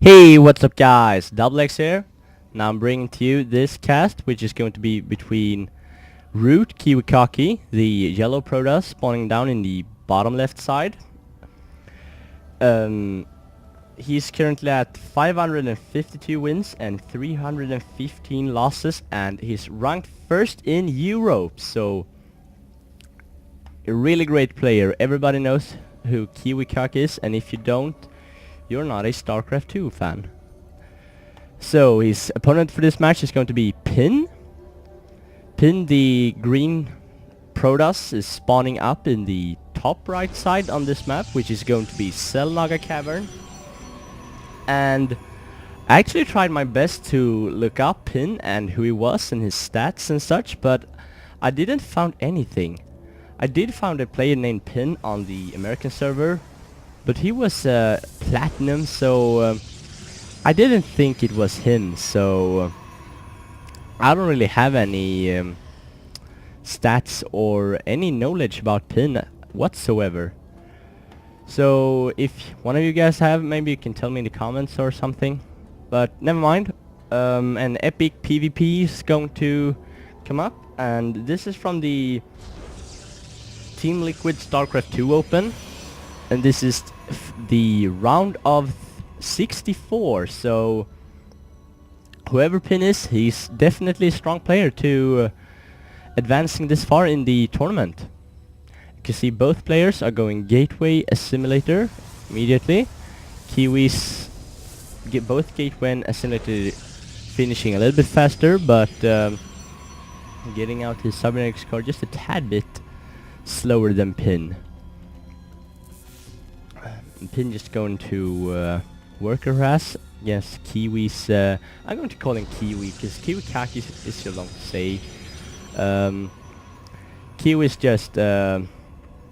Hey, what's up guys? Double X here. Now I'm bringing to you this cast, which is going to be between ROOTKiWiKaKi, the yellow Protoss spawning down in the bottom left side. He's currently at 552 wins and 315 losses, and he's ranked first in Europe, so a really great player. Everybody knows who KiWiKaKi is, and if you don't, you're not a StarCraft 2 fan. So his opponent for this match is going to be Pin. Pin, the green Protoss, is spawning up in the top right side on this map, which is going to be Xel'naga Cavern. And I actually tried my best to look up Pin and who he was and his stats and such, but I didn't find anything. I did find a player named Pin on the American server, but he was platinum, so I didn't think it was him, so I don't really have any stats or any knowledge about Pin whatsoever. So if one of you guys have, maybe you can tell me in the comments or something, but never mind. An epic PvP is going to come up, and this is from the Team Liquid StarCraft 2 Open. And this is the round of 64, so whoever Pin is, he's definitely a strong player to advancing this far in the tournament. You can see both players are going Gateway Assimilator immediately. Kiwis get both Gateway and Assimilator finishing a little bit faster, but getting out his cybernetics card just a tad bit slower than Pin. Pin just going to worker harass. Yes, Kiwi's. I'm going to call him Kiwi because KiWiKaKi is so long to say. Kiwi is just a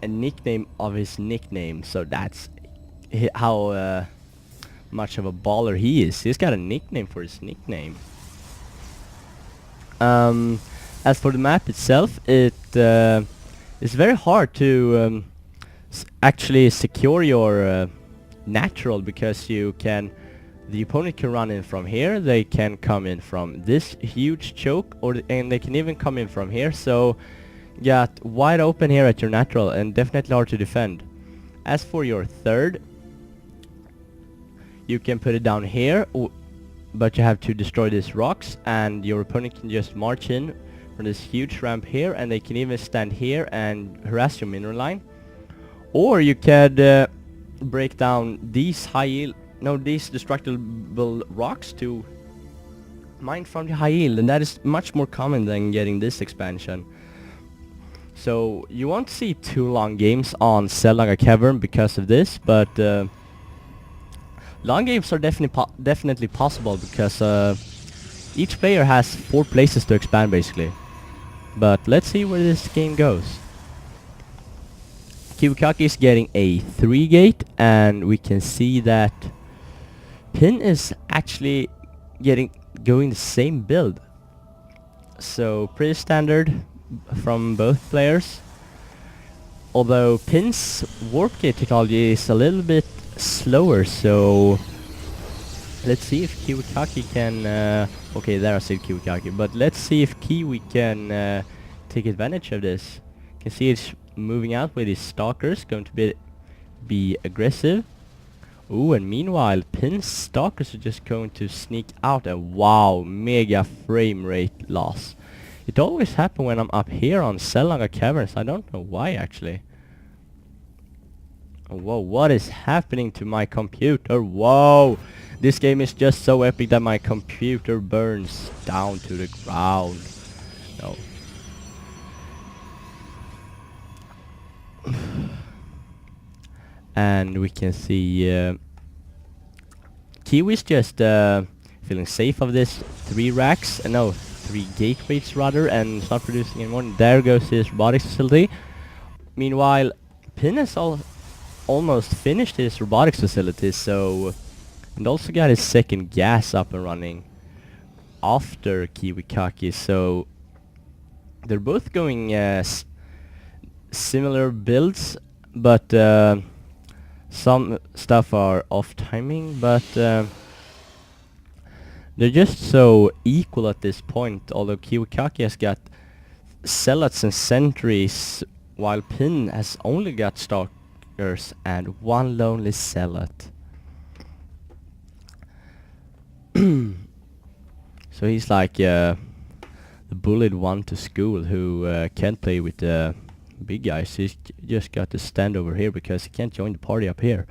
nickname of his nickname, so that's how much of a baller he is. He's got a nickname for his nickname. As for the map itself, it is very hard to actually secure your natural, because the opponent can run in from here, they can come in from this huge choke, and they can even come in from here, so you got wide open here at your natural and definitely hard to defend. As for your third, you can put it down here, but you have to destroy these rocks, and your opponent can just march in from this huge ramp here, and they can even stand here and harass your mineral line. Or you could break down these these destructible rocks to mine from the high yield, and that is much more common than getting this expansion. So you won't see too long games on Xel'naga Cavern because of this, but long games are definitely possible because each player has 4 places to expand basically. But let's see where this game goes. KiWiKaKi is getting a 3 gate, and we can see that Pin is actually going the same build. So pretty standard from both players. Although Pin's warp gate technology is a little bit slower, so let's see if KiWiKaKi can okay, there I said KiWiKaKi, but let's see if Kiwi can take advantage of this. You can see it's moving out with his stalkers, going to be aggressive. Ooh, and meanwhile Pin's stalkers are just going to sneak out, and wow, mega frame rate loss. It always happens when I'm up here on Xel'naga Caverns. I don't know why actually. Whoa, what is happening to my computer? Whoa, this game is just so epic that my computer burns down to the ground. No. And we can see Kiwi's just feeling safe of this 3 racks, no, 3 gateways rather, and it's not producing anymore. There goes his robotics facility. Meanwhile, Pin has almost finished his robotics facility, so, and also got his second gas up and running after KiWiKaKi, so they're both going similar builds, but some stuff are off timing, but They're just so equal at this point, although KiWiKaKi has got zealots and sentries, while Pin has only got stalkers and one lonely zealot. So he's like the bullied one to school who can't play with the big guys. He's just got to stand over here because he can't join the party up here.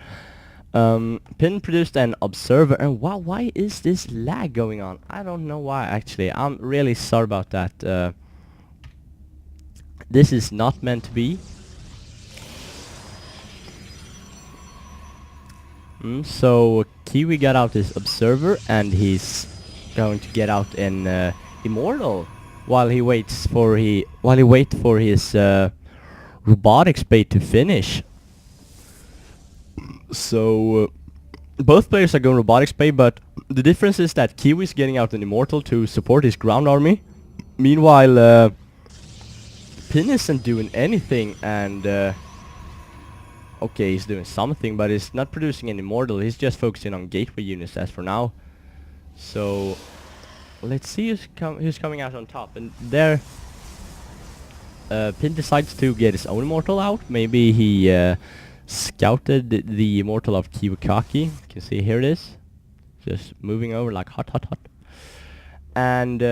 Pin produced an observer, and wow, why is this lag going on? I don't know why, actually. I'm really sorry about that. This is not meant to be. So Kiwi got out his observer, and he's going to get out an immortal while he waits for his robotics bait to finish. So both players are going robotics bait, but the difference is that Kiwi's getting out an immortal to support his ground army. Meanwhile, Pin isn't doing anything, and okay, he's doing something, but he's not producing an immortal. He's just focusing on gateway units as for now. So let's see who's coming out on top. And there, Pin decides to get his own immortal out. Maybe he scouted the immortal of KiWiKaKi. You can see here it is, just moving over like hot. And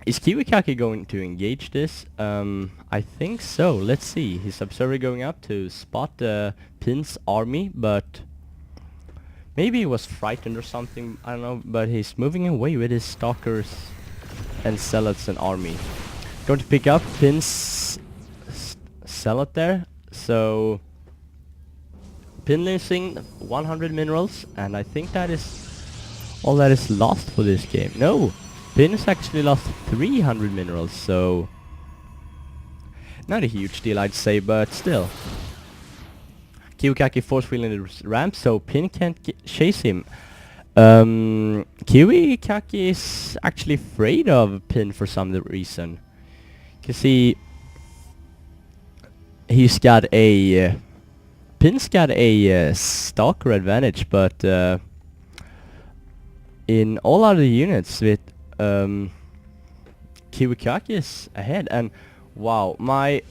is KiWiKaKi going to engage this? I think so. Let's see. His observer going up to spot Pin's army, but maybe he was frightened or something. I don't know. But he's moving away with his stalkers and zealots and army. Going to pick up Pin's zealot there. So Pin losing 100 minerals, and I think that is all that is lost for this game. No! Pin has actually lost 300 minerals, so not a huge deal, I'd say, but still. KiWiKaKi force-wheeling the ramp, so Pin can't chase him. KiWiKaKi is actually afraid of Pin for some reason. You can see he's got a Pin's got a stalker advantage, but in all other units with KiWiKaKi is ahead. And wow, my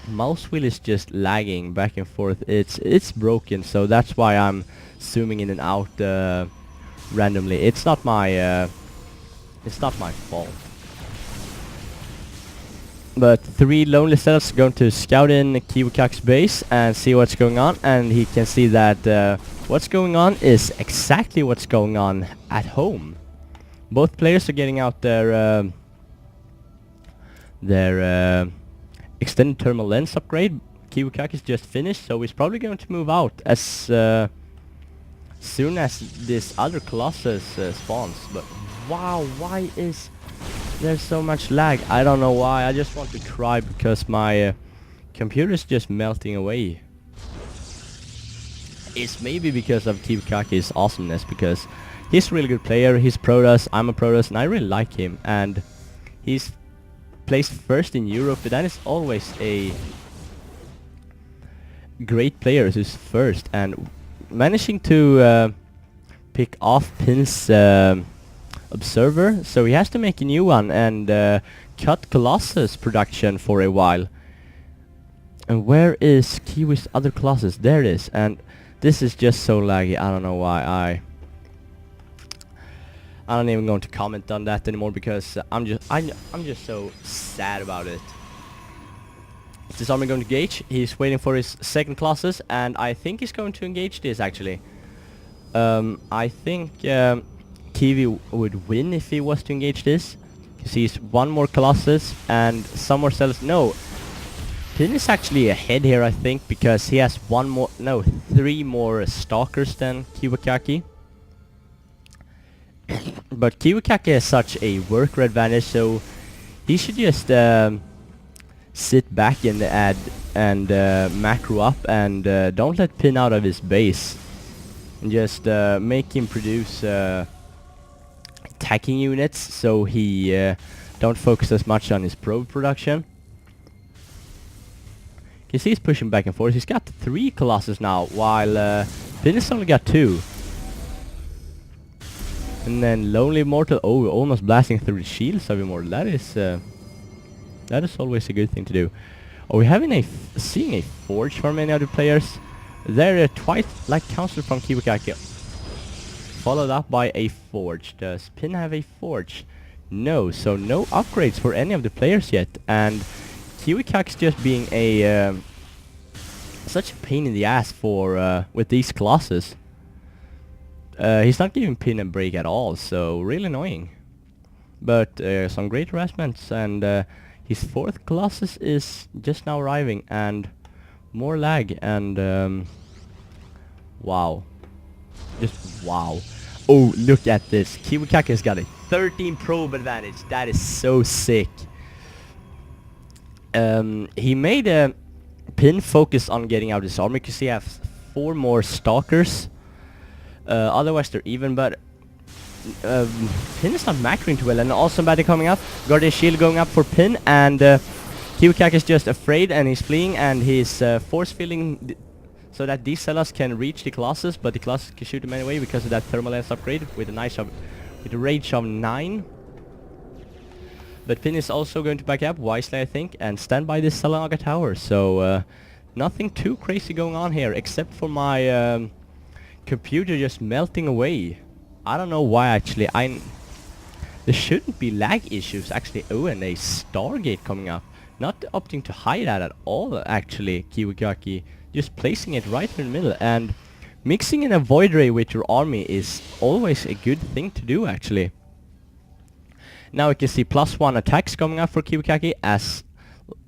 mouse wheel is just lagging back and forth. It's broken, so that's why I'm zooming in and out randomly. It's not my fault. But 3 lonely zealots are going to scout in KiWiKaKi's base and see what's going on, and he can see that what's going on is exactly what's going on at home. Both players are getting out their extended thermal lens upgrade. KiWiKaKi's just finished, so he's probably going to move out as soon as this other Colossus spawns. But wow, why is there's so much lag? I don't know why. I just want to cry because my computer is just melting away. It's maybe because of KiWiKaKi's awesomeness, because he's a really good player. He's Protoss, I'm a Protoss, and I really like him. And he's placed first in Europe, but that is always a great player who's first. And managing to pick off Pin's observer, so he has to make a new one and cut Colossus production for a while. And where is Kiwi's other Colossus? There it is. And this is just so laggy. I don't know why. I don't even going to comment on that anymore because I'm just so sad about it. Is this army going to engage? He's waiting for his second Colossus, and I think he's going to engage this actually. I think Kiwi would win if he was to engage this. Because he's one more Colossus and some more cells. No, Pin is actually ahead here, I think, because he has 3 more stalkers than KiWiKaKi. But KiWiKaKi has such a worker advantage, so he should just sit back and add and macro up and don't let Pin out of his base, and just make him produce attacking units, so he don't focus as much on his probe production. You can see he's pushing back and forth. He's got 3 Colossus now, while Pin has only got 2. And then Lonely Immortal, oh, almost blasting through the shields of Immortal. That is always a good thing to do. Oh, we're having seeing a Forge for many other players. They're twice like Council from KiWiKaKi, followed up by a Forge. Does Pin have a Forge? No, so no upgrades for any of the players yet. And KiWiKaKi's just being a such a pain in the ass for with these classes. He's not giving Pin a break at all, so really annoying. But some great harassments, and his 4th Colossus is just now arriving, and more lag, and wow. Just wow. Oh, look at this. KiWiKaKi has got a 13 probe advantage. That is so sick. He made a Pin focus on getting out his armor because he has 4 more stalkers. Otherwise they're even, but Pin is not macroing too well, and also Batty coming up. Guardian Shield going up for Pin, and KiWiKaKi is just afraid and he's fleeing, and he's force fielding so that these Xel'nas can reach the Colossus, but the Colossus can shoot him anyway because of that thermal lens upgrade with a range of 9. But Pin is also going to back up wisely, I think, and stand by this Xel'naga tower. So nothing too crazy going on here, except for my computer just melting away. I don't know why actually. There shouldn't be lag issues actually. Oh, and a Stargate coming up. Not opting to hide that at all actually, KiWiKaKi. Just placing it right in the middle, and mixing in a Void Ray with your army is always a good thing to do actually. Now we can see +1 attacks coming up for KiWiKaKi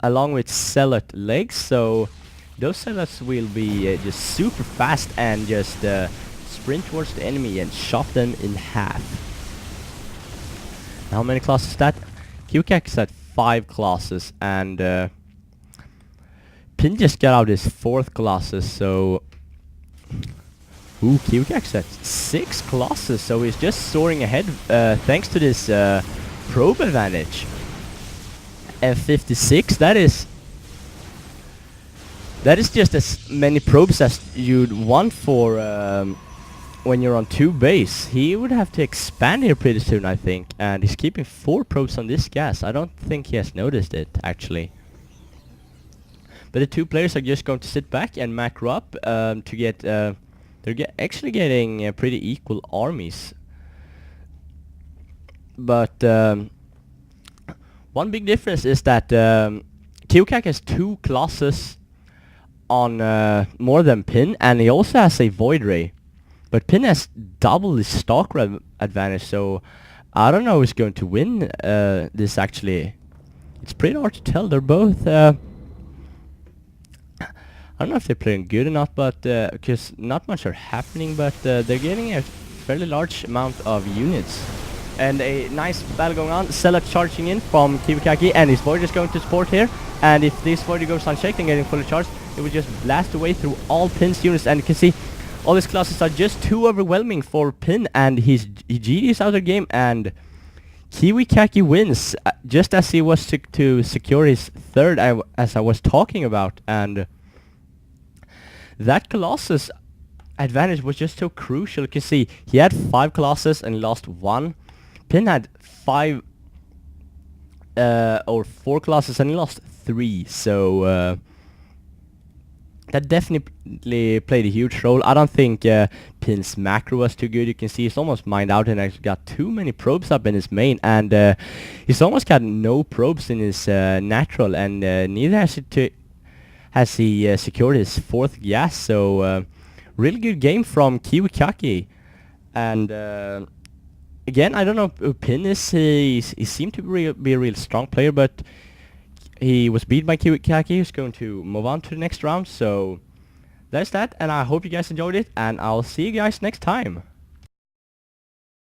along with Zealot legs, so those Zealots will be just super fast and just sprint towards the enemy and chop them in half. How many classes is that? KiWiKaKi's at 5 classes, and Pin just got out his 4th Colossus, so ooh, KiWiKaKi's at 6 classes, so he's just soaring ahead thanks to this probe advantage. F56, that is just as many probes as you'd want for when you're on 2 base. He would have to expand here pretty soon, I think, and he's keeping 4 probes on this gas. I don't think he has noticed it actually. But the 2 players are just going to sit back and macro up to get actually getting pretty equal armies. But one big difference is that KiWiKaKi has 2 classes on more than Pin, and he also has a Void Ray. But Pin has double the Stalker advantage, so I don't know who's going to win this actually. It's pretty hard to tell. They're both I don't know if they're playing good or not, but because not much are happening, but they're getting a fairly large amount of units. And a nice battle going on. Zealot charging in from KiWiKaKi, and his Void is going to support here. And if this Void goes unchecked and getting fully charged, it will just blast away through all Pin's units. And you can see all these classes are just too overwhelming for Pin, and his GD is out of the game, and KiWiKaKi wins just as he was to secure his 3rd, as I was talking about. And that Colossus advantage was just so crucial. You can see he had 5 Colossus and lost 1. Pin had 5 or 4 Colossus and he lost 3. So that definitely played a huge role. I don't think Pin's macro was too good. You can see he's almost mined out and actually got too many probes up in his main, and he's almost got no probes in his natural, and neither has he secured his 4th gas. So really good game from KiWiKaKi. And again, I don't know who Pin is. He seemed to be a real strong player, but he was beat by KiWiKaKi. He's going to move on to the next round. So that's that, and I hope you guys enjoyed it, and I'll see you guys next time.